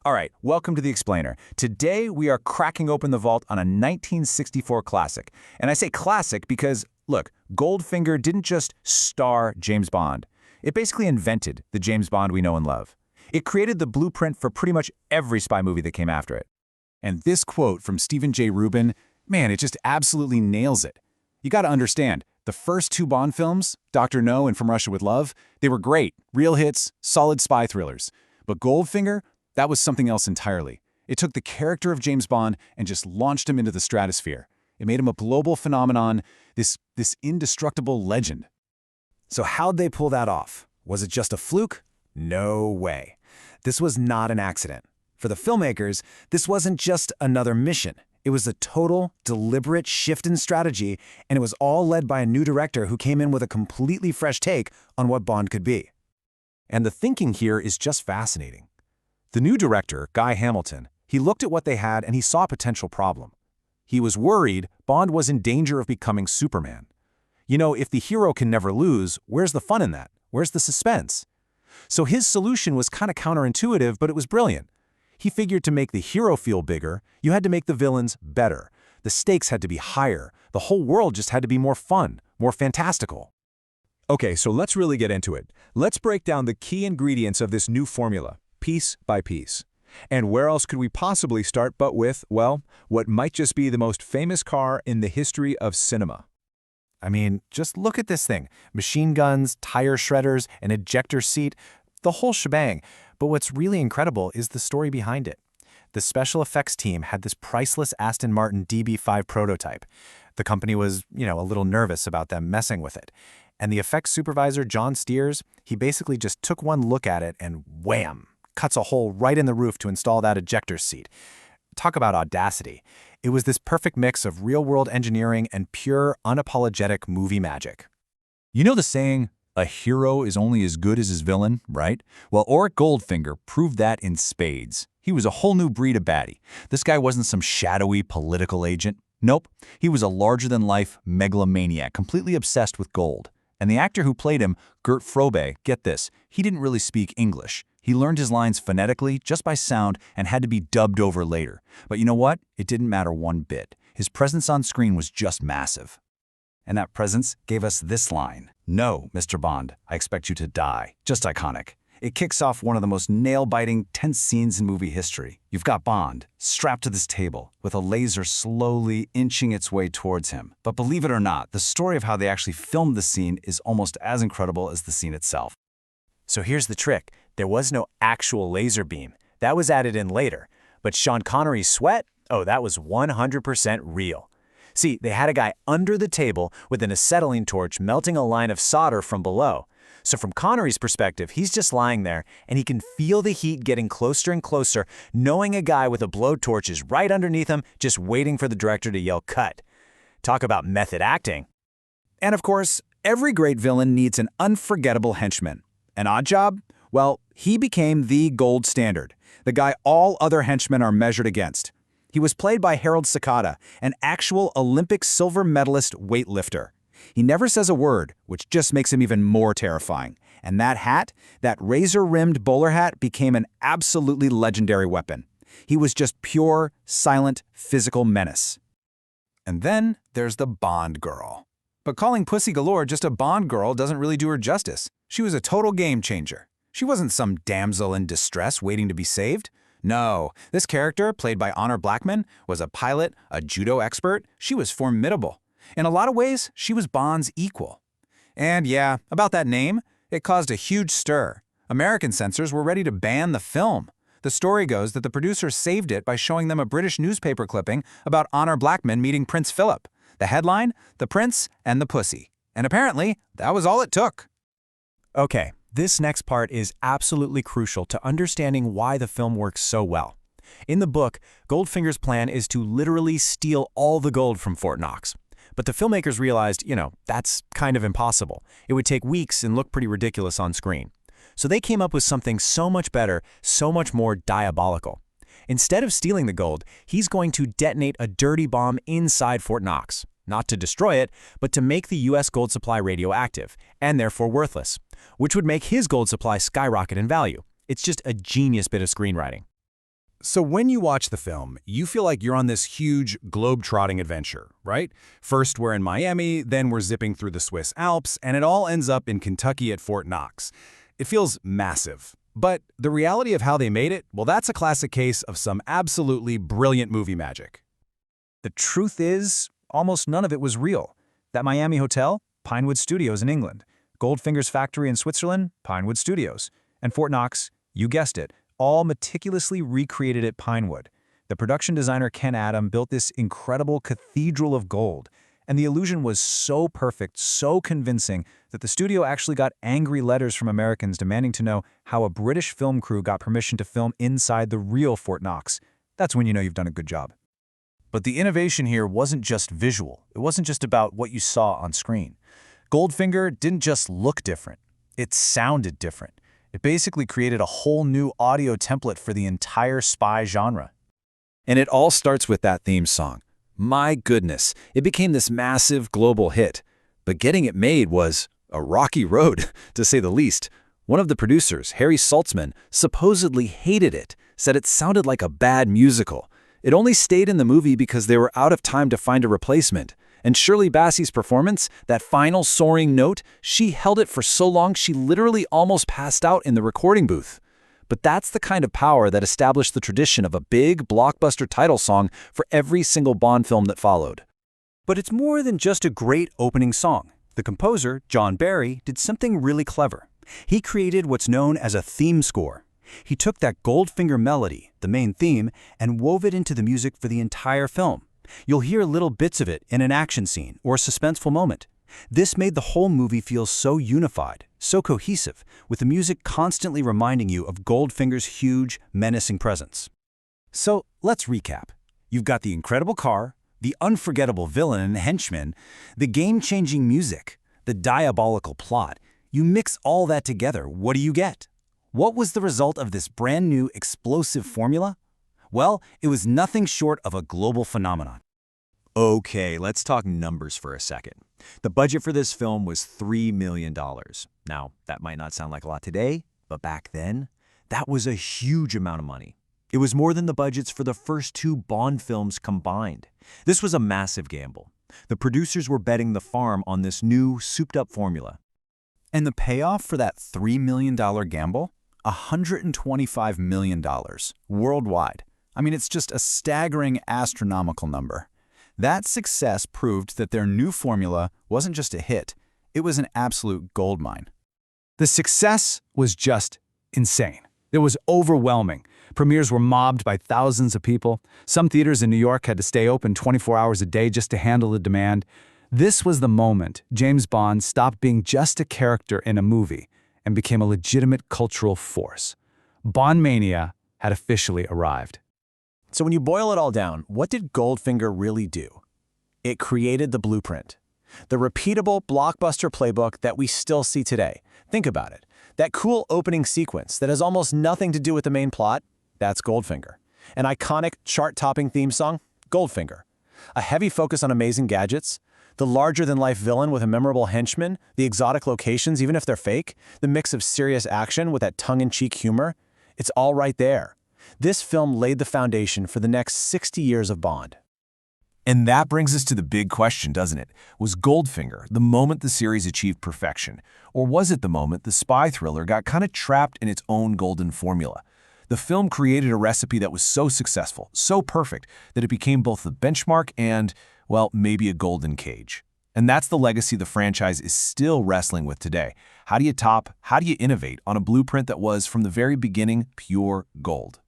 All right, welcome to The Explainer. Today we are cracking open the vault on a 1964 classic. And I say classic because, look, Goldfinger didn't just star James Bond. It basically invented the James Bond we know and love. It created the blueprint for pretty much every spy movie that came after it. And this quote from Stephen J. Rubin, man, it just absolutely nails it. You gotta understand, the first two Bond films, Dr. No and From Russia with Love, they were great, real hits, solid spy thrillers. But Goldfinger, that was something else entirely. It took the character of James Bond and just launched him into the stratosphere. It made him a global phenomenon, this indestructible legend. So how'd they pull that off? Was it just a fluke? No way. This was not an accident. For the filmmakers, this wasn't just another mission. It was a total, deliberate shift in strategy, and it was all led by a new director who came in with a completely fresh take on what Bond could be. And the thinking here is just fascinating. The new director, Guy Hamilton, he looked at what they had and he saw a potential problem. He was worried Bond was in danger of becoming Superman. You know, if the hero can never lose, where's the fun in that? Where's the suspense? So his solution was kind of counterintuitive, but it was brilliant. He figured to make the hero feel bigger, you had to make the villains better. The stakes had to be higher. The whole world just had to be more fun, more fantastical. Okay, so let's really get into it. Let's break down the key ingredients of this new formula, piece by piece. And where else could we possibly start but with, well, what might just be the most famous car in the history of cinema? I mean, just look at this thing. Machine guns, tire shredders, an ejector seat, the whole shebang. But what's really incredible is the story behind it. The special effects team had this priceless Aston Martin DB5 prototype. The company was, a little nervous about them messing with it. And the effects supervisor, John Steers, he basically just took one look at it and wham, cuts a hole right in the roof to install that ejector seat. Talk about audacity. It was this perfect mix of real-world engineering and pure, unapologetic movie magic. You know the saying, a hero is only as good as his villain, right? Well, Auric Goldfinger proved that in spades. He was a whole new breed of baddie. This guy wasn't some shadowy political agent. Nope, he was a larger-than-life megalomaniac, completely obsessed with gold. And the actor who played him, Gert Frobe, get this, he didn't really speak English. He learned his lines phonetically, just by sound, and had to be dubbed over later. But you know what? It didn't matter one bit. His presence on screen was just massive. And that presence gave us this line. No, Mr. Bond, I expect you to die. Just iconic. It kicks off one of the most nail-biting, tense scenes in movie history. You've got Bond, strapped to this table, with a laser slowly inching its way towards him. But believe it or not, the story of how they actually filmed the scene is almost as incredible as the scene itself. So here's the trick. There was no actual laser beam. That was added in later. But Sean Connery's sweat? Oh, that was 100% real. See, they had a guy under the table with an acetylene torch melting a line of solder from below. So from Connery's perspective, he's just lying there, and he can feel the heat getting closer and closer, knowing a guy with a blowtorch is right underneath him, just waiting for the director to yell cut. Talk about method acting. And of course, every great villain needs an unforgettable henchman. An odd job? Well, he became the gold standard, the guy all other henchmen are measured against. He was played by Harold Sakata, an actual Olympic silver medalist weightlifter. He never says a word, which just makes him even more terrifying. And that hat, that razor-rimmed bowler hat, became an absolutely legendary weapon. He was just pure, silent, physical menace. And then there's the Bond girl. But calling Pussy Galore just a Bond girl doesn't really do her justice. She was a total game changer. She wasn't some damsel in distress waiting to be saved. No, this character, played by Honor Blackman, was a pilot, a judo expert. She was formidable. In a lot of ways, she was Bond's equal. And yeah, about that name, it caused a huge stir. American censors were ready to ban the film. The story goes that the producers saved it by showing them a British newspaper clipping about Honor Blackman meeting Prince Philip. The headline, The Prince and the Pussy. And apparently, that was all it took. Okay, this next part is absolutely crucial to understanding why the film works so well. In the book, Goldfinger's plan is to literally steal all the gold from Fort Knox. But the filmmakers realized, that's kind of impossible. It would take weeks and look pretty ridiculous on screen. So they came up with something so much better, so much more diabolical. Instead of stealing the gold, he's going to detonate a dirty bomb inside Fort Knox. Not to destroy it, but to make the U.S. gold supply radioactive, and therefore worthless, which would make his gold supply skyrocket in value. It's just a genius bit of screenwriting. So when you watch the film, you feel like you're on this huge globe-trotting adventure, right? First we're in Miami, then we're zipping through the Swiss Alps, and it all ends up in Kentucky at Fort Knox. It feels massive. But the reality of how they made it, well, that's a classic case of some absolutely brilliant movie magic. The truth is, almost none of it was real. That Miami hotel, Pinewood Studios in England. Goldfinger's factory in Switzerland, Pinewood Studios. And Fort Knox, you guessed it, all meticulously recreated at Pinewood. The production designer Ken Adam built this incredible cathedral of gold, and the illusion was so perfect, so convincing, that the studio actually got angry letters from Americans demanding to know how a British film crew got permission to film inside the real Fort Knox. That's when you know you've done a good job. But the innovation here wasn't just visual. It wasn't just about what you saw on screen. Goldfinger didn't just look different. It sounded different. It basically created a whole new audio template for the entire spy genre. And it all starts with that theme song. My goodness, it became this massive global hit. But getting it made was a rocky road, to say the least. One of the producers, Harry Saltzman, supposedly hated it, said it sounded like a bad musical. It only stayed in the movie because they were out of time to find a replacement. And Shirley Bassey's performance, that final soaring note, she held it for so long she literally almost passed out in the recording booth. But that's the kind of power that established the tradition of a big, blockbuster title song for every single Bond film that followed. But it's more than just a great opening song. The composer, John Barry, did something really clever. He created what's known as a theme score. He took that Goldfinger melody, the main theme, and wove it into the music for the entire film. You'll hear little bits of it in an action scene or a suspenseful moment. This made the whole movie feel so unified, so cohesive, with the music constantly reminding you of Goldfinger's huge, menacing presence. So let's recap. You've got the incredible car, the unforgettable villain and henchman, the game-changing music, the diabolical plot. You mix all that together, what do you get? What was the result of this brand new explosive formula? Well, it was nothing short of a global phenomenon. Okay, let's talk numbers for a second. The budget for this film was $3 million. Now, that might not sound like a lot today, but back then, that was a huge amount of money. It was more than the budgets for the first two Bond films combined. This was a massive gamble. The producers were betting the farm on this new, souped-up formula. And the payoff for that $3 million gamble? $125 million worldwide. I mean, it's just a staggering, astronomical number. That success proved that their new formula wasn't just a hit, it was an absolute goldmine. The success was just insane. It was overwhelming. Premieres were mobbed by thousands of people. Some theaters in New York had to stay open 24 hours a day just to handle the demand. This was the moment James Bond stopped being just a character in a movie and became a legitimate cultural force. Bond mania had officially arrived. So when you boil it all down, what did Goldfinger really do? It created the blueprint. The repeatable blockbuster playbook that we still see today. Think about it. That cool opening sequence that has almost nothing to do with the main plot, that's Goldfinger. An iconic chart-topping theme song, Goldfinger. A heavy focus on amazing gadgets, the larger-than-life villain with a memorable henchman, the exotic locations, even if they're fake, the mix of serious action with that tongue-in-cheek humor. It's all right there. This film laid the foundation for the next 60 years of Bond. And that brings us to the big question, doesn't it? Was Goldfinger the moment the series achieved perfection? Or was it the moment the spy thriller got kind of trapped in its own golden formula? The film created a recipe that was so successful, so perfect, that it became both the benchmark and, well, maybe a golden cage. And that's the legacy the franchise is still wrestling with today. How do you top, how do you innovate on a blueprint that was, from the very beginning, pure gold?